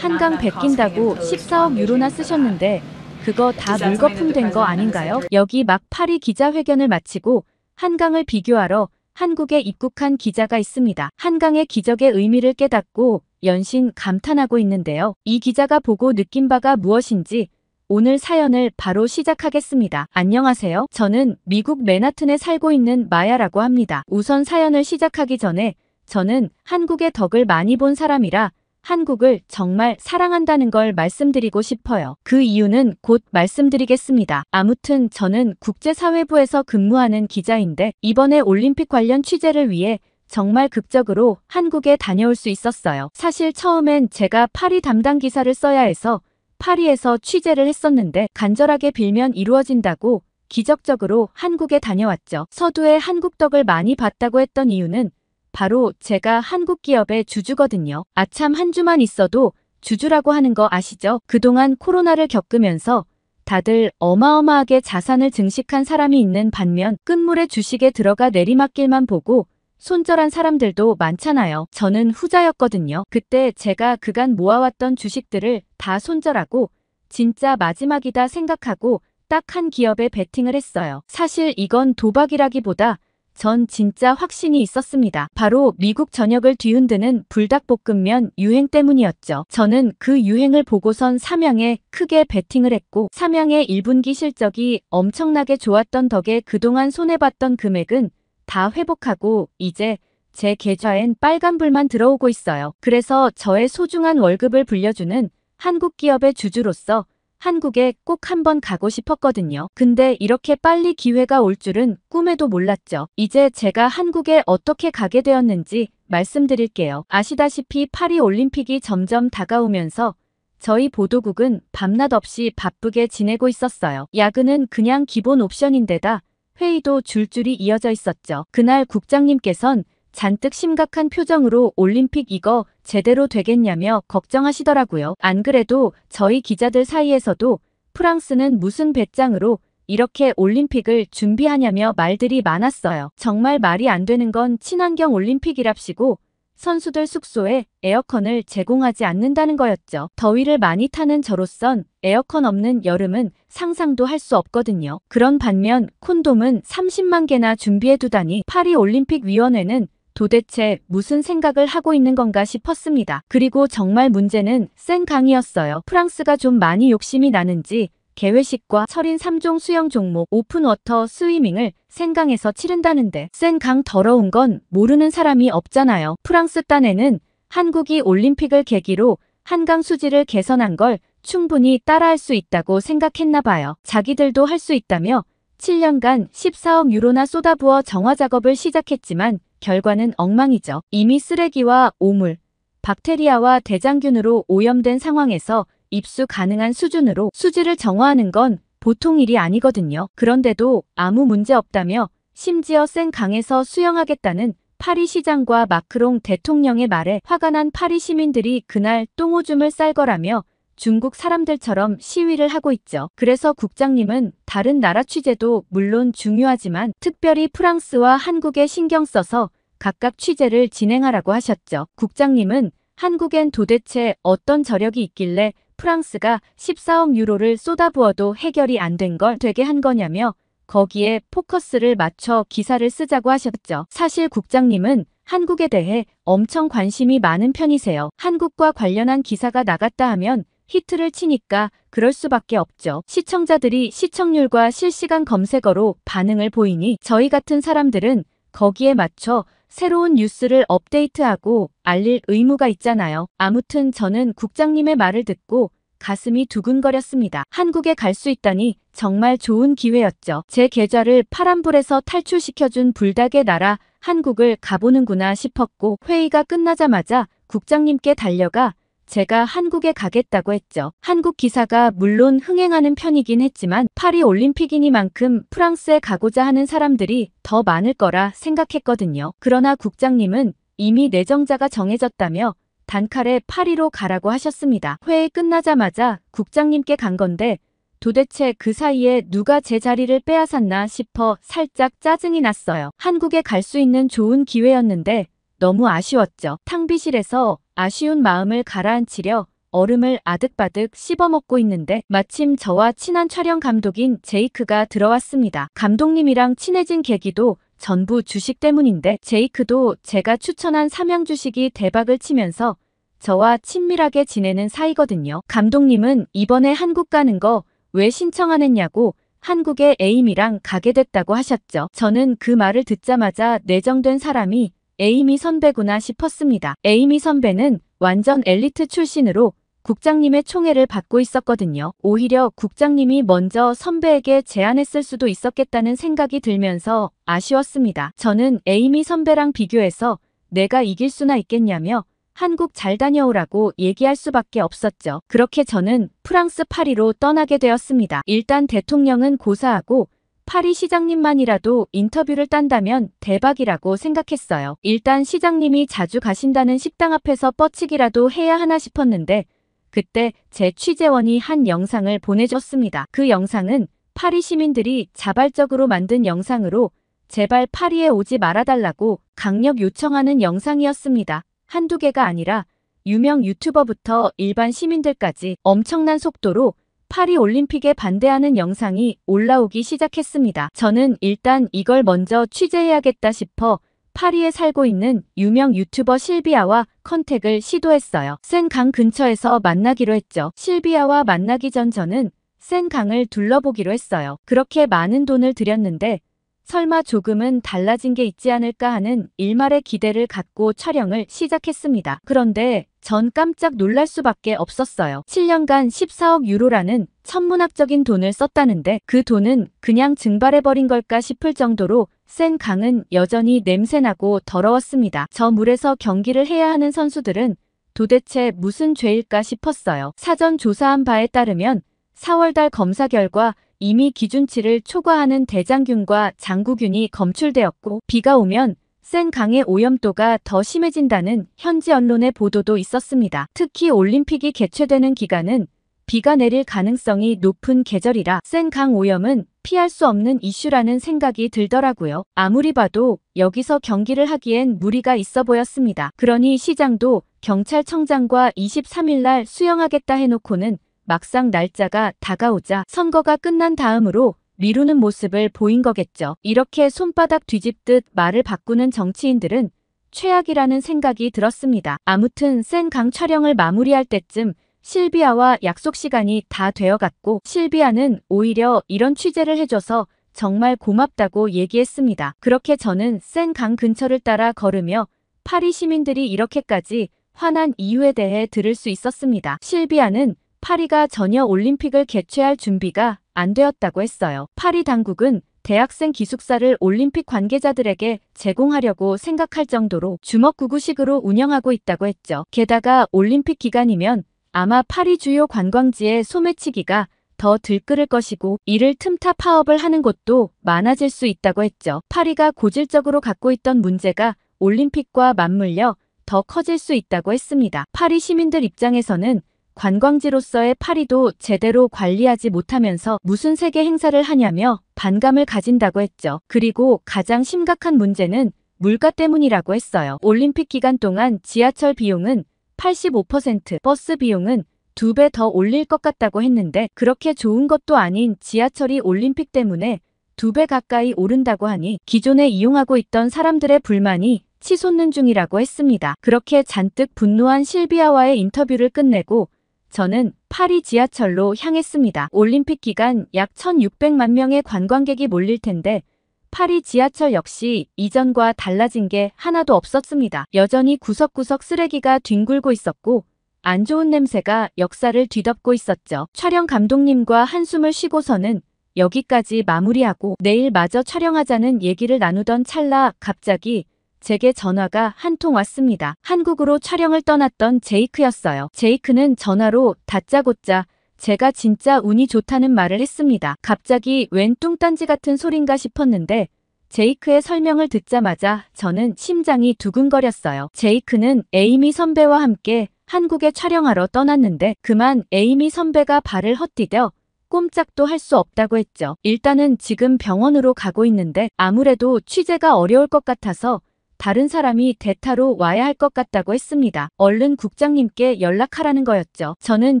한강 베낀다고 14억 유로나 쓰셨는데 그거 다 물거품 된 거 아닌가요? 여기 막 파리 기자회견을 마치고 한강을 비교하러 한국에 입국한 기자가 있습니다. 한강의 기적의 의미를 깨닫고 연신 감탄하고 있는데요. 이 기자가 보고 느낀 바가 무엇인지 오늘 사연을 바로 시작하겠습니다. 안녕하세요. 저는 미국 맨하튼에 살고 있는 마야라고 합니다. 우선 사연을 시작하기 전에 저는 한국의 덕을 많이 본 사람이라 한국을 정말 사랑한다는 걸 말씀드리고 싶어요. 그 이유는 곧 말씀드리겠습니다. 아무튼 저는 국제사회부에서 근무하는 기자인데 이번에 올림픽 관련 취재를 위해 정말 극적으로 한국에 다녀올 수 있었어요. 사실 처음엔 제가 파리 담당 기사를 써야 해서 파리에서 취재를 했었는데 간절하게 빌면 이루어진다고 기적적으로 한국에 다녀왔죠. 서두에 한국 덕을 많이 봤다고 했던 이유는 바로 제가 한국 기업의 주주거든요. 아참 한 주만 있어도 주주라고 하는 거 아시죠? 그동안 코로나를 겪으면서 다들 어마어마하게 자산을 증식한 사람이 있는 반면 끝물에 주식에 들어가 내리막길만 보고 손절한 사람들도 많잖아요. 저는 후자였거든요. 그때 제가 그간 모아왔던 주식들을 다 손절하고 진짜 마지막이다 생각하고 딱 한 기업에 베팅을 했어요. 사실 이건 도박이라기보다 전 진짜 확신이 있었습니다. 바로 미국 전역을 뒤흔드는 불닭볶음면 유행 때문이었죠. 저는 그 유행을 보고선 삼양에 크게 베팅을 했고 삼양의 1분기 실적이 엄청나게 좋았던 덕에 그동안 손해봤던 금액은 다 회복하고 이제 제 계좌엔 빨간불만 들어오고 있어요. 그래서 저의 소중한 월급을 불려주는 한국 기업의 주주로서 한국에 꼭 한번 가고 싶었거든요. 근데 이렇게 빨리 기회가 올 줄은 꿈에도 몰랐죠. 이제 제가 한국에 어떻게 가게 되었는지 말씀드릴게요. 아시다시피 파리 올림픽이 점점 다가오면서 저희 보도국은 밤낮 없이 바쁘게 지내고 있었어요. 야근은 그냥 기본 옵션인데다 회의도 줄줄이 이어져 있었죠. 그날 국장님께선 잔뜩 심각한 표정으로 올림픽 이거 제대로 되겠냐며 걱정하시더라고요. 안 그래도 저희 기자들 사이에서도 프랑스는 무슨 배짱으로 이렇게 올림픽을 준비하냐며 말들이 많았어요. 정말 말이 안 되는 건 친환경 올림픽이랍시고 선수들 숙소에 에어컨을 제공하지 않는다는 거였죠. 더위를 많이 타는 저로선 에어컨 없는 여름은 상상도 할 수 없거든요. 그런 반면 콘돔은 30만 개나 준비해두다니 파리올림픽위원회는 도대체 무슨 생각을 하고 있는 건가 싶었습니다. 그리고 정말 문제는 생강이었어요. 프랑스가 좀 많이 욕심이 나는지 개회식과 철인 3종 수영 종목 오픈워터 스위밍을 생강에서 치른다는데 생강 더러운 건 모르는 사람이 없잖아요. 프랑스 딴에는 한국이 올림픽을 계기로 한강 수질을 개선한 걸 충분히 따라할 수 있다고 생각했나 봐요. 자기들도 할 수 있다며 7년간 14억 유로나 쏟아부어 정화 작업을 시작했지만 결과는 엉망이죠. 이미 쓰레기와 오물, 박테리아와 대장균으로 오염된 상황에서 입수 가능한 수준으로 수질을 정화하는 건 보통 일이 아니거든요. 그런데도 아무 문제 없다며 심지어 생강에서 수영하겠다는 파리 시장과 마크롱 대통령의 말에 화가 난 파리 시민들이 그날 똥오줌을 쌀 거라며 중국 사람들처럼 시위를 하고 있죠. 그래서 국장님은 다른 나라 취재도 물론 중요하지만 특별히 프랑스와 한국에 신경 써서 각각 취재를 진행하라고 하셨죠. 국장님은 한국엔 도대체 어떤 저력이 있길래 프랑스가 14억 유로를 쏟아부어도 해결이 안 된 걸 되게 한 거냐며 거기에 포커스를 맞춰 기사를 쓰자고 하셨죠. 사실 국장님은 한국에 대해 엄청 관심이 많은 편이세요. 한국과 관련한 기사가 나갔다 하면 히트를 치니까 그럴 수밖에 없죠. 시청자들이 시청률과 실시간 검색어로 반응을 보이니 저희 같은 사람들은 거기에 맞춰 새로운 뉴스를 업데이트하고 알릴 의무가 있잖아요. 아무튼 저는 국장님의 말을 듣고 가슴이 두근거렸습니다. 한국에 갈 수 있다니 정말 좋은 기회였죠. 제 계좌를 파란불에서 탈출시켜준 불닭의 나라 한국을 가보는구나 싶었고 회의가 끝나자마자 국장님께 달려가 제가 한국에 가겠다고 했죠. 한국 기사가 물론 흥행하는 편이긴 했지만 파리 올림픽이니만큼 프랑스에 가고자 하는 사람들이 더 많을 거라 생각했거든요. 그러나 국장님은 이미 내정자가 정해졌다며 단칼에 파리로 가라고 하셨습니다. 회의 끝나자마자 국장님께 간 건데 도대체 그 사이에 누가 제 자리를 빼앗았나 싶어 살짝 짜증이 났어요. 한국에 갈 수 있는 좋은 기회였는데 너무 아쉬웠죠. 탕비실에서 아쉬운 마음을 가라앉히려 얼음을 아득바득 씹어먹고 있는데 마침 저와 친한 촬영 감독인 제이크가 들어왔습니다. 감독님이랑 친해진 계기도 전부 주식 때문인데 제이크도 제가 추천한 삼양 주식이 대박을 치면서 저와 친밀하게 지내는 사이거든요. 감독님은 이번에 한국 가는 거 왜 신청 안 했냐고 한국에 에이미랑 가게 됐다고 하셨죠. 저는 그 말을 듣자마자 내정된 사람이 에이미 선배구나 싶었습니다. 에이미 선배는 완전 엘리트 출신으로 국장님의 총애를 받고 있었거든요. 오히려 국장님이 먼저 선배에게 제안했을 수도 있었겠다는 생각이 들면서 아쉬웠습니다. 저는 에이미 선배랑 비교해서 내가 이길 수나 있겠냐며 한국 잘 다녀오라고 얘기할 수밖에 없었죠. 그렇게 저는 프랑스 파리로 떠나게 되었습니다. 일단 대통령은 고사하고 파리 시장님만이라도 인터뷰를 딴다면 대박이라고 생각했어요. 일단 시장님이 자주 가신다는 식당 앞에서 뻗치기라도 해야 하나 싶었는데 그때 제 취재원이 한 영상을 보내줬습니다. 그 영상은 파리 시민들이 자발적으로 만든 영상으로 제발 파리에 오지 말아달라고 강력 요청하는 영상이었습니다. 한두 개가 아니라 유명 유튜버부터 일반 시민들까지 엄청난 속도로 파리 올림픽에 반대하는 영상이 올라오기 시작했습니다. 저는 일단 이걸 먼저 취재해야겠다 싶어 파리에 살고 있는 유명 유튜버 실비아와 컨택을 시도했어요. 센강 근처에서 만나기로 했죠. 실비아와 만나기 전 저는 센강을 둘러보기로 했어요. 그렇게 많은 돈을 들였는데 설마 조금은 달라진 게 있지 않을까 하는 일말의 기대를 갖고 촬영을 시작했습니다. 그런데 전 깜짝 놀랄 수밖에 없었어요. 7년간 14억 유로라는 천문학적인 돈을 썼다는데 그 돈은 그냥 증발해버린 걸까 싶을 정도로 센 강은 여전히 냄새나고 더러웠습니다. 저 물에서 경기를 해야 하는 선수들은 도대체 무슨 죄일까 싶었어요. 사전 조사한 바에 따르면 4월달 검사 결과 이미 기준치를 초과하는 대장균과 장구균이 검출되었고 비가 오면 센 강의 오염도가 더 심해진다는 현지 언론의 보도도 있었습니다. 특히 올림픽이 개최되는 기간은 비가 내릴 가능성이 높은 계절이라 센 강 오염은 피할 수 없는 이슈라는 생각이 들더라고요. 아무리 봐도 여기서 경기를 하기엔 무리가 있어 보였습니다. 그러니 시장도 경찰청장과 23일 날 수영하겠다 해놓고는 막상 날짜가 다가오자 선거가 끝난 다음으로 미루는 모습을 보인 거겠죠. 이렇게 손바닥 뒤집듯 말을 바꾸는 정치인들은 최악이라는 생각이 들었습니다. 아무튼 센 강 촬영을 마무리할 때쯤 실비아와 약속 시간이 다 되어갔고 실비아는 오히려 이런 취재를 해줘서 정말 고맙다고 얘기했습니다. 그렇게 저는 센 강 근처를 따라 걸으며 파리 시민들이 이렇게까지 화난 이유에 대해 들을 수 있었습니다. 실비아는 파리가 전혀 올림픽을 개최할 준비가 안 되었다고 했어요. 파리 당국은 대학생 기숙사를 올림픽 관계자들에게 제공하려고 생각할 정도로 주먹구구식으로 운영하고 있다고 했죠. 게다가 올림픽 기간이면 아마 파리 주요 관광지의 소매치기가 더 들끓을 것이고 이를 틈타 파업을 하는 곳도 많아질 수 있다고 했죠. 파리가 고질적으로 갖고 있던 문제가 올림픽과 맞물려 더 커질 수 있다고 했습니다. 파리 시민들 입장에서는 관광지로서의 파리도 제대로 관리하지 못하면서 무슨 세계 행사를 하냐며 반감을 가진다고 했죠. 그리고 가장 심각한 문제는 물가 때문이라고 했어요. 올림픽 기간 동안 지하철 비용은 85%, 버스 비용은 2배 더 올릴 것 같다고 했는데 그렇게 좋은 것도 아닌 지하철이 올림픽 때문에 2배 가까이 오른다고 하니 기존에 이용하고 있던 사람들의 불만이 치솟는 중이라고 했습니다. 그렇게 잔뜩 분노한 실비아와의 인터뷰를 끝내고 저는 파리 지하철로 향했습니다. 올림픽 기간 약 1,600만 명의 관광객이 몰릴 텐데 파리 지하철 역시 이전과 달라진 게 하나도 없었습니다. 여전히 구석구석 쓰레기가 뒹굴고 있었고 안 좋은 냄새가 역사를 뒤덮고 있었죠. 촬영 감독님과 한숨을 쉬고서는 여기까지 마무리하고 내일 마저 촬영하자는 얘기를 나누던 찰나 갑자기 제게 전화가 한 통 왔습니다. 한국으로 촬영을 떠났던 제이크였어요. 제이크는 전화로 다짜고짜 제가 진짜 운이 좋다는 말을 했습니다. 갑자기 웬 뚱딴지 같은 소린가 싶었는데 제이크의 설명을 듣자마자 저는 심장이 두근거렸어요. 제이크는 에이미 선배와 함께 한국에 촬영하러 떠났는데 그만 에이미 선배가 발을 헛디뎌 꼼짝도 할 수 없다고 했죠. 일단은 지금 병원으로 가고 있는데 아무래도 취재가 어려울 것 같아서 다른 사람이 대타로 와야 할 것 같다고 했습니다. 얼른 국장님께 연락하라는 거였죠. 저는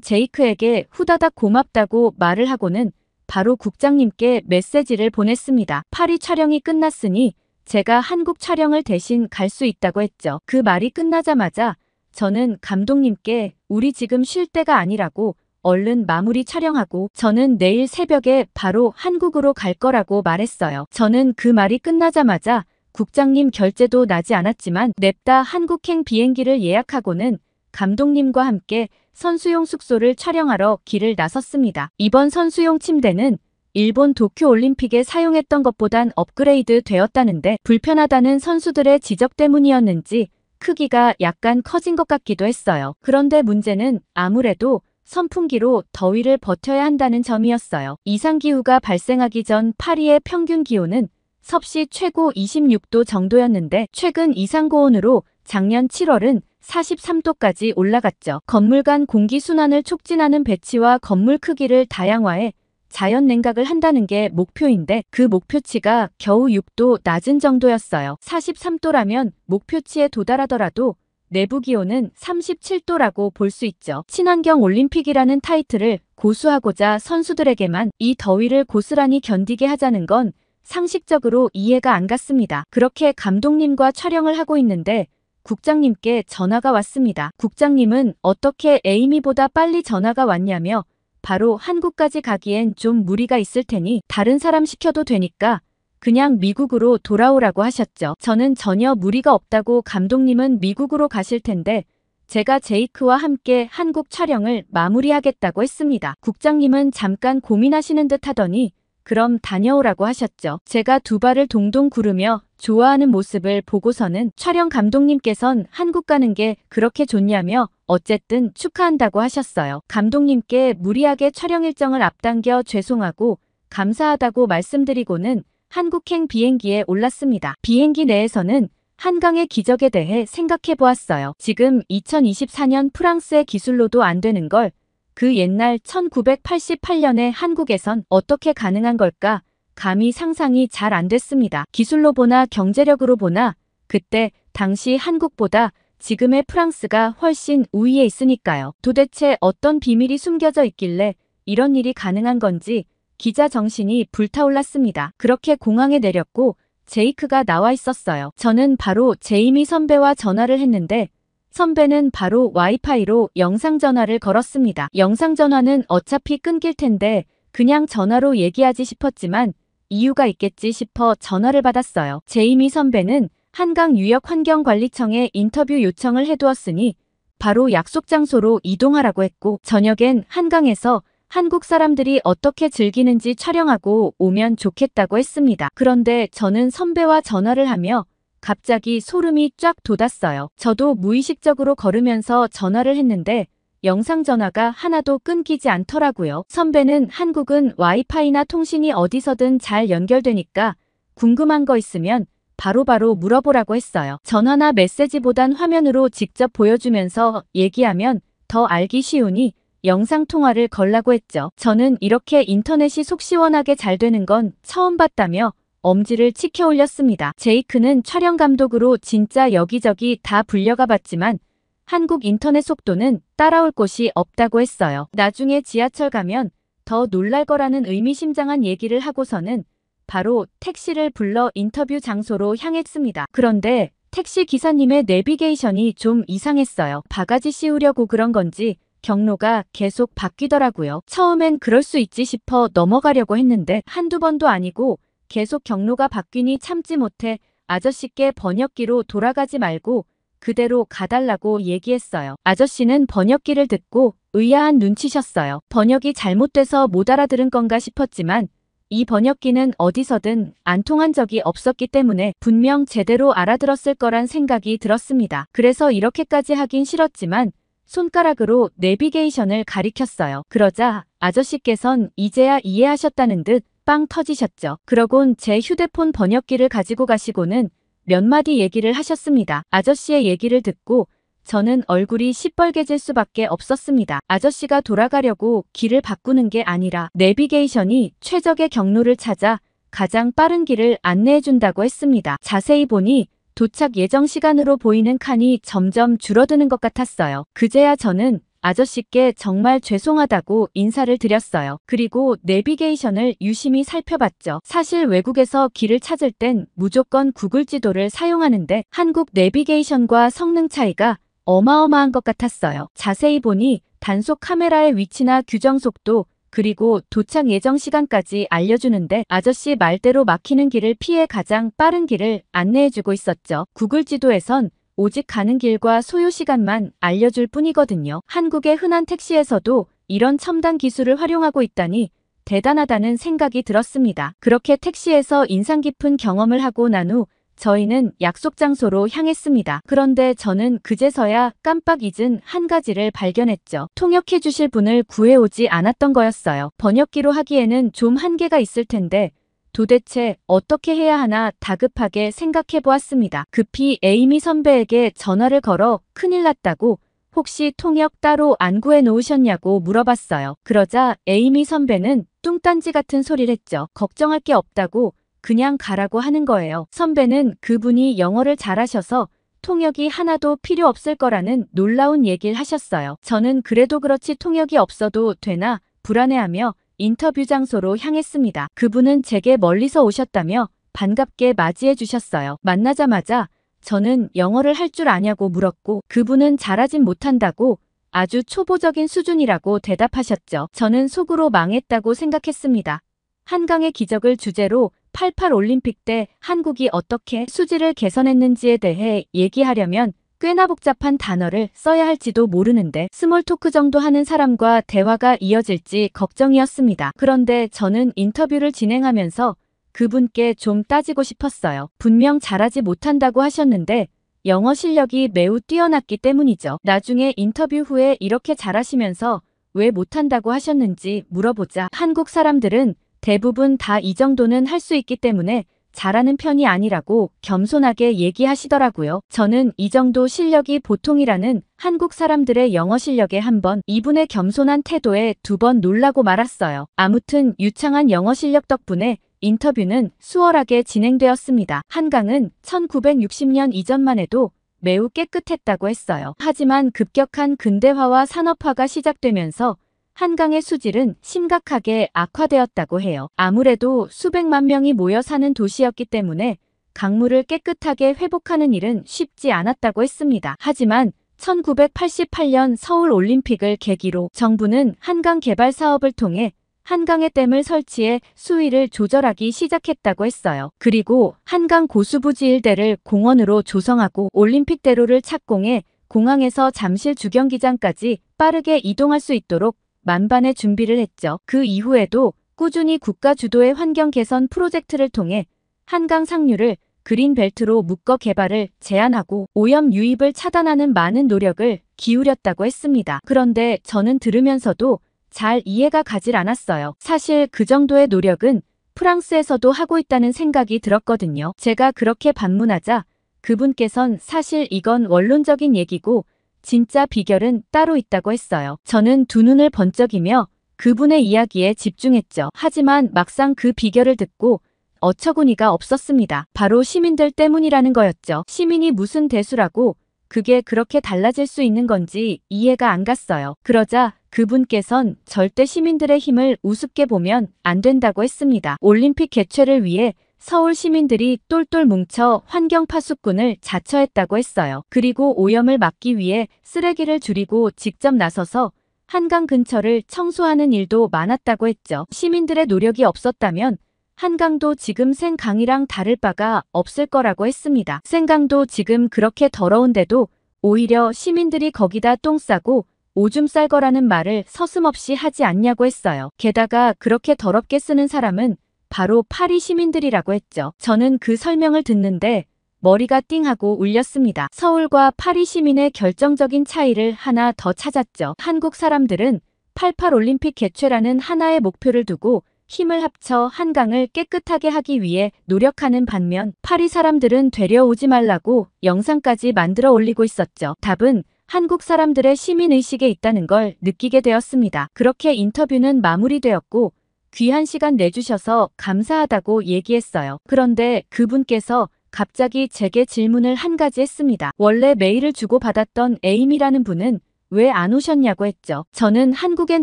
제이크에게 후다닥 고맙다고 말을 하고는 바로 국장님께 메시지를 보냈습니다. 파리 촬영이 끝났으니 제가 한국 촬영을 대신 갈 수 있다고 했죠. 그 말이 끝나자마자 저는 감독님께 우리 지금 쉴 때가 아니라고 얼른 마무리 촬영하고 저는 내일 새벽에 바로 한국으로 갈 거라고 말했어요. 저는 그 말이 끝나자마자 국장님 결제도 나지 않았지만 냅다 한국행 비행기를 예약하고는 감독님과 함께 선수용 숙소를 촬영하러 길을 나섰습니다. 이번 선수용 침대는 일본 도쿄올림픽에 사용했던 것보단 업그레이드 되었다는데 불편하다는 선수들의 지적 때문이었는지 크기가 약간 커진 것 같기도 했어요. 그런데 문제는 아무래도 선풍기로 더위를 버텨야 한다는 점이었어요. 이상기후가 발생하기 전 파리의 평균 기온은 섭씨 최고 26도 정도였는데 최근 이상고온으로 작년 7월은 43도까지 올라갔죠. 건물 간 공기순환을 촉진하는 배치와 건물 크기를 다양화해 자연 냉각을 한다는 게 목표인데 그 목표치가 겨우 6도 낮은 정도였어요. 43도라면 목표치에 도달하더라도 내부 기온은 37도라고 볼 수 있죠. 친환경 올림픽이라는 타이틀을 고수하고자 선수들에게만 이 더위를 고스란히 견디게 하자는 건 상식적으로 이해가 안 갔습니다. 그렇게 감독님과 촬영을 하고 있는데 국장님께 전화가 왔습니다. 국장님은 어떻게 에이미보다 빨리 전화가 왔냐며 바로 한국까지 가기엔 좀 무리가 있을 테니 다른 사람 시켜도 되니까 그냥 미국으로 돌아오라고 하셨죠. 저는 전혀 무리가 없다고 감독님은 미국으로 가실 텐데 제가 제이크와 함께 한국 촬영을 마무리하겠다고 했습니다. 국장님은 잠깐 고민하시는 듯 하더니 그럼 다녀오라고 하셨죠. 제가 두 발을 동동 구르며 좋아하는 모습을 보고서는 촬영 감독님께선 한국 가는 게 그렇게 좋냐며 어쨌든 축하한다고 하셨어요. 감독님께 무리하게 촬영 일정을 앞당겨 죄송하고 감사하다고 말씀드리고는 한국행 비행기에 올랐습니다. 비행기 내에서는 한강의 기적에 대해 생각해 보았어요. 지금 2024년 프랑스의 기술로도 안 되는 걸 그 옛날 1988년에 한국에선 어떻게 가능한 걸까? 감히 상상이 잘 안 됐습니다. 기술로 보나 경제력으로 보나 그때 당시 한국보다 지금의 프랑스가 훨씬 우위에 있으니까요. 도대체 어떤 비밀이 숨겨져 있길래 이런 일이 가능한 건지 기자 정신이 불타올랐습니다. 그렇게 공항에 내렸고 제이크가 나와 있었어요. 저는 바로 제이미 선배와 전화를 했는데 선배는 바로 와이파이로 영상전화를 걸었습니다. 영상전화는 어차피 끊길 텐데 그냥 전화로 얘기하지 싶었지만 이유가 있겠지 싶어 전화를 받았어요. 제이미 선배는 한강유역환경관리청에 인터뷰 요청을 해두었으니 바로 약속 장소로 이동하라고 했고 저녁엔 한강에서 한국 사람들이 어떻게 즐기는지 촬영하고 오면 좋겠다고 했습니다. 그런데 저는 선배와 전화를 하며 갑자기 소름이 쫙 돋았어요. 저도 무의식적으로 걸으면서 전화를 했는데 영상 전화가 하나도 끊기지 않더라고요. 선배는 한국은 와이파이나 통신이 어디서든 잘 연결되니까 궁금한 거 있으면 바로바로 물어보라고 했어요. 전화나 메시지보단 화면으로 직접 보여주면서 얘기하면 더 알기 쉬우니 영상통화를 걸라고 했죠. 저는 이렇게 인터넷이 속 시원하게 잘 되는 건 처음 봤다며 엄지를 치켜 올렸습니다. 제이크는 촬영 감독으로 진짜 여기저기 다 불려가 봤지만 한국 인터넷 속도는 따라올 곳이 없다고 했어요. 나중에 지하철 가면 더 놀랄 거라는 의미심장한 얘기를 하고서는 바로 택시를 불러 인터뷰 장소로 향했습니다. 그런데 택시 기사님의 내비게이션이 좀 이상했어요. 바가지 씌우려고 그런 건지 경로가 계속 바뀌더라고요. 처음엔 그럴 수 있지 싶어 넘어가려고 했는데 한두 번도 아니고 계속 경로가 바뀌니 참지 못해 아저씨께 번역기로 돌아가지 말고 그대로 가달라고 얘기했어요. 아저씨는 번역기를 듣고 의아한 눈치셨어요. 번역이 잘못돼서 못 알아들은 건가 싶었지만 이 번역기는 어디서든 안 통한 적이 없었기 때문에 분명 제대로 알아들었을 거란 생각이 들었습니다. 그래서 이렇게까지 하긴 싫었지만 손가락으로 내비게이션을 가리켰어요. 그러자 아저씨께선 이제야 이해하셨다는 듯 빵 터지셨죠. 그러곤 제 휴대폰 번역기를 가지고 가시고는 몇 마디 얘기를 하셨습니다. 아저씨의 얘기를 듣고 저는 얼굴이 시뻘개질 수밖에 없었습니다. 아저씨가 돌아가려고 길을 바꾸는 게 아니라 내비게이션이 최적의 경로를 찾아 가장 빠른 길을 안내해준다고 했습니다. 자세히 보니 도착 예정 시간으로 보이는 칸이 점점 줄어드는 것 같았어요. 그제야 저는 아저씨께 정말 죄송하다고 인사를 드렸어요. 그리고 내비게이션을 유심히 살펴봤죠. 사실 외국에서 길을 찾을 땐 무조건 구글 지도를 사용하는데 한국 내비게이션과 성능 차이가 어마어마한 것 같았어요. 자세히 보니 단속 카메라의 위치나 규정 속도 그리고 도착 예정 시간까지 알려주는데 아저씨 말대로 막히는 길을 피해 가장 빠른 길을 안내해주고 있었죠. 구글 지도에선 오직 가는 길과 소요 시간만 알려줄 뿐이거든요. 한국의 흔한 택시에서도 이런 첨단 기술을 활용하고 있다니 대단하다는 생각이 들었습니다. 그렇게 택시에서 인상 깊은 경험을 하고 난 후 저희는 약속 장소로 향했습니다. 그런데 저는 그제서야 깜빡 잊은 한 가지를 발견했죠. 통역해 주실 분을 구해오지 않았던 거였어요. 번역기로 하기에는 좀 한계가 있을 텐데 도대체 어떻게 해야 하나 다급하게 생각해 보았습니다. 급히 에이미 선배에게 전화를 걸어 큰일 났다고 혹시 통역 따로 안 구해 놓으셨냐고 물어봤어요. 그러자 에이미 선배는 뚱딴지 같은 소리를 했죠. 걱정할 게 없다고 그냥 가라고 하는 거예요. 선배는 그분이 영어를 잘하셔서 통역이 하나도 필요 없을 거라는 놀라운 얘기를 하셨어요. 저는 그래도 그렇지 통역이 없어도 되나 불안해하며 인터뷰 장소로 향했습니다. 그분은 제게 멀리서 오셨다며 반갑게 맞이해 주셨어요. 만나자마자 저는 영어를 할 줄 아냐고 물었고 그분은 잘하진 못한다고 아주 초보적인 수준이라고 대답하셨죠. 저는 속으로 망했다고 생각했습니다. 한강의 기적을 주제로 88 올림픽 때 한국이 어떻게 수질을 개선했는지에 대해 얘기하려면 꽤나 복잡한 단어를 써야 할지도 모르는데 스몰 토크 정도 하는 사람과 대화가 이어질지 걱정이었습니다. 그런데 저는 인터뷰를 진행하면서 그분께 좀 따지고 싶었어요. 분명 잘하지 못한다고 하셨는데 영어 실력이 매우 뛰어났기 때문이죠. 나중에 인터뷰 후에 이렇게 잘하시면서 왜 못한다고 하셨는지 물어보자 한국 사람들은 대부분 다 이 정도는 할 수 있기 때문에 잘하는 편이 아니라고 겸손하게 얘기하시더라고요. 저는 이 정도 실력이 보통이라는 한국 사람들의 영어 실력에 한 번, 이분의 겸손한 태도에 두 번 놀라고 말았어요. 아무튼 유창한 영어 실력 덕분에 인터뷰는 수월하게 진행되었습니다. 한강은 1960년 이전만 해도 매우 깨끗했다고 했어요. 하지만 급격한 근대화와 산업화가 시작되면서 한강의 수질은 심각하게 악화되었다고 해요. 아무래도 수백만 명이 모여 사는 도시였기 때문에 강물을 깨끗하게 회복하는 일은 쉽지 않았다고 했습니다. 하지만 1988년 서울 올림픽을 계기로 정부는 한강 개발 사업을 통해 한강에 댐을 설치해 수위를 조절하기 시작했다고 했어요. 그리고 한강 고수부지일대를 공원으로 조성하고 올림픽대로를 착공해 공항에서 잠실 주경기장까지 빠르게 이동할 수 있도록 만반의 준비를 했죠. 그 이후에도 꾸준히 국가 주도의 환경 개선 프로젝트를 통해 한강 상류를 그린벨트로 묶어 개발을 제한하고 오염 유입을 차단하는 많은 노력을 기울였다고 했습니다. 그런데 저는 들으면서도 잘 이해가 가질 않았어요. 사실 그 정도의 노력은 프랑스에서도 하고 있다는 생각이 들었거든요. 제가 그렇게 반문하자 그분께선 사실 이건 원론적인 얘기고 진짜 비결은 따로 있다고 했어요. 저는 두 눈을 번쩍이며 그분의 이야기에 집중했죠. 하지만 막상 그 비결을 듣고 어처구니가 없었습니다. 바로 시민들 때문이라는 거였죠. 시민이 무슨 대수라고 그게 그렇게 달라질 수 있는 건지 이해가 안 갔어요. 그러자 그분께선 절대 시민들의 힘을 우습게 보면 안 된다고 했습니다. 올림픽 개최를 위해 서울 시민들이 똘똘 뭉쳐 환경파수꾼을 자처했다고 했어요. 그리고 오염을 막기 위해 쓰레기를 줄이고 직접 나서서 한강 근처를 청소하는 일도 많았다고 했죠. 시민들의 노력이 없었다면 한강도 지금 생강이랑 다를 바가 없을 거라고 했습니다. 생강도 지금 그렇게 더러운데도 오히려 시민들이 거기다 똥 싸고 오줌 쌀 거라는 말을 서슴없이 하지 않냐고 했어요. 게다가 그렇게 더럽게 쓰는 사람은 바로 파리 시민들이라고 했죠. 저는 그 설명을 듣는데 머리가 띵하고 울렸습니다. 서울과 파리 시민의 결정적인 차이를 하나 더 찾았죠. 한국 사람들은 88 올림픽 개최라는 하나의 목표를 두고 힘을 합쳐 한강을 깨끗하게 하기 위해 노력하는 반면 파리 사람들은 되려 오지 말라고 영상까지 만들어 올리고 있었죠. 답은 한국 사람들의 시민의식에 있다는 걸 느끼게 되었습니다. 그렇게 인터뷰는 마무리되었고 귀한 시간 내주셔서 감사하다고 얘기했어요. 그런데 그분께서 갑자기 제게 질문을 한 가지 했습니다. 원래 메일을 주고받았던 에임이라는 분은 왜 안 오셨냐고 했죠. 저는 한국엔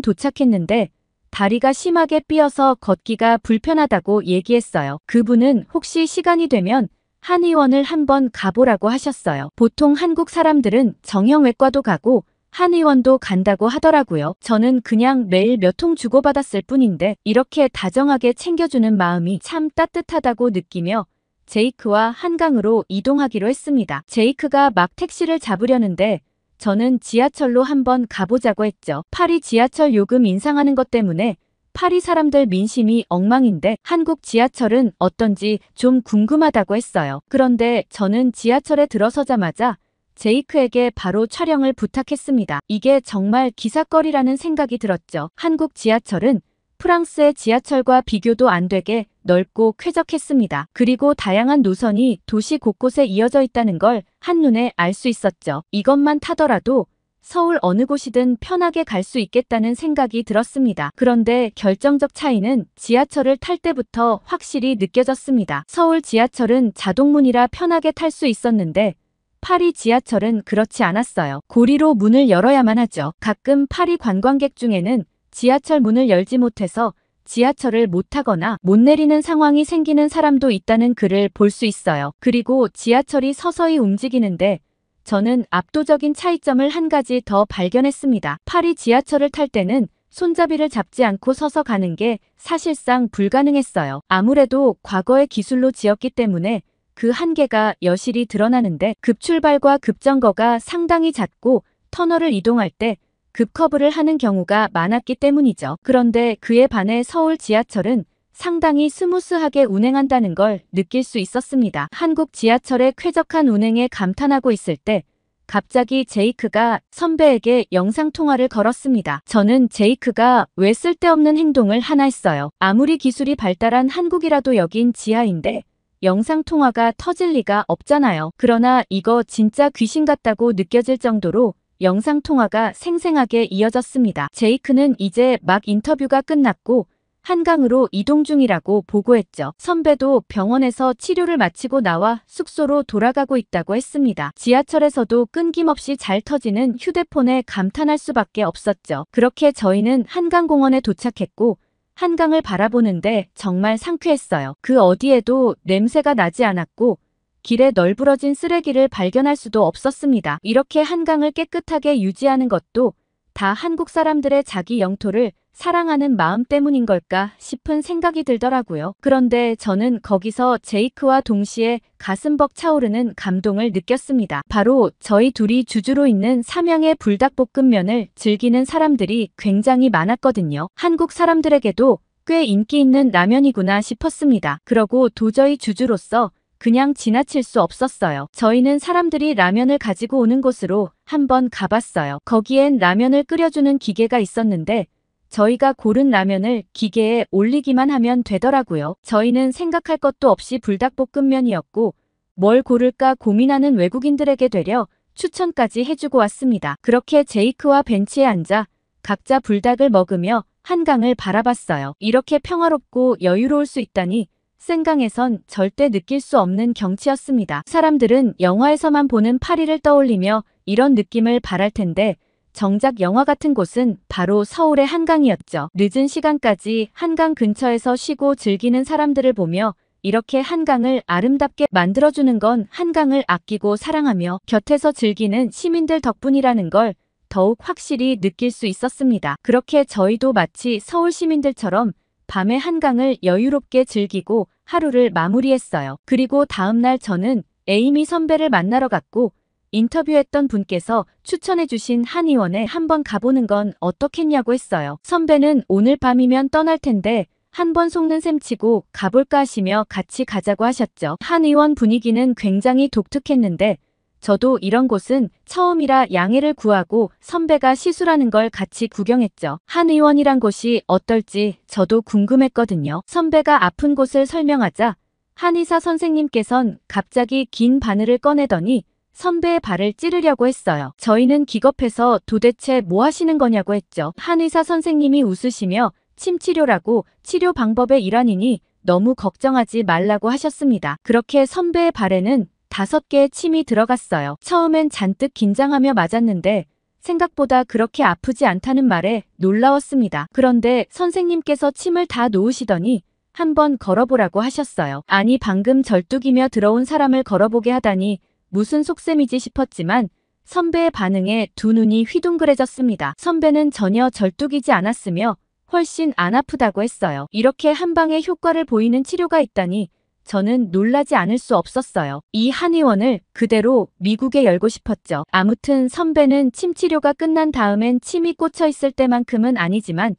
도착했는데 다리가 심하게 삐어서 걷기가 불편하다고 얘기했어요. 그분은 혹시 시간이 되면 한의원을 한번 가보라고 하셨어요. 보통 한국 사람들은 정형외과도 가고 한의원도 간다고 하더라고요. 저는 그냥 매일 몇 통 주고받았을 뿐인데 이렇게 다정하게 챙겨주는 마음이 참 따뜻하다고 느끼며 제이크와 한강으로 이동하기로 했습니다. 제이크가 막 택시를 잡으려는데 저는 지하철로 한번 가보자고 했죠. 파리 지하철 요금 인상하는 것 때문에 파리 사람들 민심이 엉망인데 한국 지하철은 어떤지 좀 궁금하다고 했어요. 그런데 저는 지하철에 들어서자마자 제이크에게 바로 촬영을 부탁했습니다. 이게 정말 기사거리라는 생각이 들었죠. 한국 지하철은 프랑스의 지하철과 비교도 안 되게 넓고 쾌적했습니다. 그리고 다양한 노선이 도시 곳곳에 이어져 있다는 걸 한눈에 알 수 있었죠. 이것만 타더라도 서울 어느 곳이든 편하게 갈 수 있겠다는 생각이 들었습니다. 그런데 결정적 차이는 지하철을 탈 때부터 확실히 느껴졌습니다. 서울 지하철은 자동문이라 편하게 탈 수 있었는데 파리 지하철은 그렇지 않았어요. 고리로 문을 열어야만 하죠. 가끔 파리 관광객 중에는 지하철 문을 열지 못해서 지하철을 못 타거나 못 내리는 상황이 생기는 사람도 있다는 글을 볼 수 있어요. 그리고 지하철이 서서히 움직이는데 저는 압도적인 차이점을 한 가지 더 발견했습니다. 파리 지하철을 탈 때는 손잡이를 잡지 않고 서서 가는 게 사실상 불가능했어요. 아무래도 과거의 기술로 지었기 때문에 그 한계가 여실히 드러나는데 급출발과 급정거가 상당히 잦고 터널을 이동할 때 급커브를 하는 경우가 많았기 때문이죠. 그런데 그에 반해 서울 지하철은 상당히 스무스하게 운행한다는 걸 느낄 수 있었습니다. 한국 지하철의 쾌적한 운행에 감탄하고 있을 때 갑자기 제이크가 선배에게 영상통화를 걸었습니다. 저는 제이크가 왜 쓸데없는 행동을 하나 했어요. 아무리 기술이 발달한 한국이라도 여긴 지하인데 영상통화가 터질 리가 없잖아요. 그러나 이거 진짜 귀신 같다고 느껴질 정도로 영상통화가 생생하게 이어졌습니다. 제이크는 이제 막 인터뷰가 끝났고 한강으로 이동 중이라고 보고했죠. 선배도 병원에서 치료를 마치고 나와 숙소로 돌아가고 있다고 했습니다. 지하철에서도 끊김없이 잘 터지는 휴대폰에 감탄할 수밖에 없었죠. 그렇게 저희는 한강공원에 도착했고 한강을 바라보는데 정말 상쾌했어요. 그 어디에도 냄새가 나지 않았고 길에 널브러진 쓰레기를 발견할 수도 없었습니다. 이렇게 한강을 깨끗하게 유지하는 것도 다 한국 사람들의 자기 영토를 사랑하는 마음 때문인 걸까 싶은 생각이 들더라고요. 그런데 저는 거기서 제이크와 동시에 가슴 벅차오르는 감동을 느꼈습니다. 바로 저희 둘이 주주로 있는 삼양의 불닭볶음면을 즐기는 사람들이 굉장히 많았거든요. 한국 사람들에게도 꽤 인기 있는 라면이구나 싶었습니다. 그러고 도저히 주주로서 그냥 지나칠 수 없었어요. 저희는 사람들이 라면을 가지고 오는 곳으로 한번 가봤어요. 거기엔 라면을 끓여주는 기계가 있었는데 저희가 고른 라면을 기계에 올리기만 하면 되더라고요. 저희는 생각할 것도 없이 불닭볶음면이었고 뭘 고를까 고민하는 외국인들에게 되려 추천까지 해주고 왔습니다. 그렇게 제이크와 벤치에 앉아 각자 불닭을 먹으며 한강을 바라봤어요. 이렇게 평화롭고 여유로울 수 있다니 생강에선 절대 느낄 수 없는 경치였습니다. 사람들은 영화에서만 보는 파리를 떠올리며 이런 느낌을 바랄 텐데 정작 영화 같은 곳은 바로 서울의 한강이었죠. 늦은 시간까지 한강 근처에서 쉬고 즐기는 사람들을 보며 이렇게 한강을 아름답게 만들어주는 건 한강을 아끼고 사랑하며 곁에서 즐기는 시민들 덕분이라는 걸 더욱 확실히 느낄 수 있었습니다. 그렇게 저희도 마치 서울 시민들처럼 밤에 한강을 여유롭게 즐기고 하루를 마무리했어요. 그리고 다음날 저는 에이미 선배를 만나러 갔고 인터뷰했던 분께서 추천해주신 한의원에 한번 가보는 건 어떻겠냐고 했어요. 선배는 오늘 밤이면 떠날 텐데 한번 속는 셈 치고 가볼까 하시며 같이 가자고 하셨죠. 한의원 분위기는 굉장히 독특했는데 저도 이런 곳은 처음이라 양해를 구하고 선배가 시술하는 걸 같이 구경했죠. 한의원이란 곳이 어떨지 저도 궁금했거든요. 선배가 아픈 곳을 설명하자 한의사 선생님께선 갑자기 긴 바늘을 꺼내더니 선배의 발을 찌르려고 했어요. 저희는 기겁해서 도대체 뭐 하시는 거냐고 했죠. 한의사 선생님이 웃으시며 침치료라고 치료 방법의 일환이니 너무 걱정하지 말라고 하셨습니다. 그렇게 선배의 발에는 5개의 침이 들어갔어요. 처음엔 잔뜩 긴장하며 맞았는데 생각보다 그렇게 아프지 않다는 말에 놀라웠습니다. 그런데 선생님께서 침을 다 놓으시더니 한번 걸어보라고 하셨어요. 아니 방금 절뚝이며 들어온 사람을 걸어보게 하다니 무슨 속셈이지 싶었지만 선배의 반응에 두 눈이 휘둥그레졌습니다. 선배는 전혀 절뚝이지 않았으며 훨씬 안 아프다고 했어요. 이렇게 한 방에 효과를 보이는 치료가 있다니 저는 놀라지 않을 수 없었어요. 이 한의원을 그대로 미국에 열고 싶었죠. 아무튼 선배는 침 치료가 끝난 다음엔 침이 꽂혀 있을 때만큼은 아니지만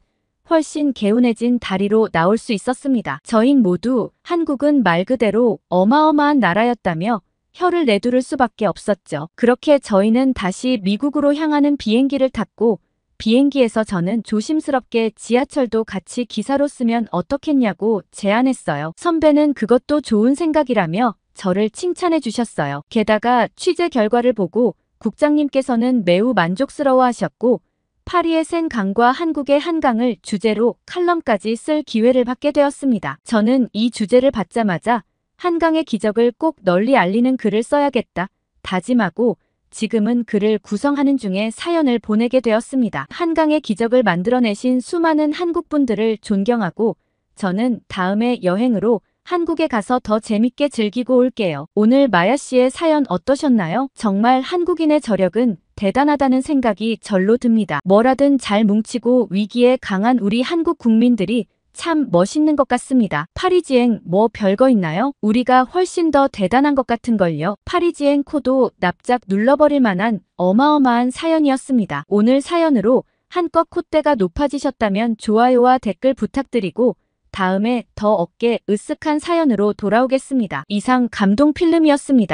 훨씬 개운해진 다리로 나올 수 있었습니다. 저희 모두 한국은 말 그대로 어마어마한 나라였다며 혀를 내두를 수밖에 없었죠. 그렇게 저희는 다시 미국으로 향하는 비행기를 탔고 비행기에서 저는 조심스럽게 지하철도 같이 기사로 쓰면 어떻겠냐고 제안했어요. 선배는 그것도 좋은 생각이라며 저를 칭찬해 주셨어요. 게다가 취재 결과를 보고 국장님께서는 매우 만족스러워 하셨고 파리의 센강과 한국의 한강을 주제로 칼럼까지 쓸 기회를 받게 되었습니다. 저는 이 주제를 받자마자 한강의 기적을 꼭 널리 알리는 글을 써야겠다 다짐하고 지금은 글을 구성하는 중에 사연을 보내게 되었습니다. 한강의 기적을 만들어내신 수많은 한국분들을 존경하고 저는 다음에 여행으로 한국에 가서 더 재밌게 즐기고 올게요. 오늘 마야 씨의 사연 어떠셨나요? 정말 한국인의 저력은 대단하다는 생각이 절로 듭니다. 뭐라든 잘 뭉치고 위기에 강한 우리 한국 국민들이 참 멋있는 것 같습니다. 파리지행 뭐 별거 있나요? 우리가 훨씬 더 대단한 것 같은걸요. 파리지행 코도 납작 눌러버릴 만한 어마어마한 사연이었습니다. 오늘 사연으로 한껏 콧대가 높아지셨다면 좋아요와 댓글 부탁드리고 다음에 더 어깨 으쓱한 사연으로 돌아오겠습니다. 이상 감동필름이었습니다.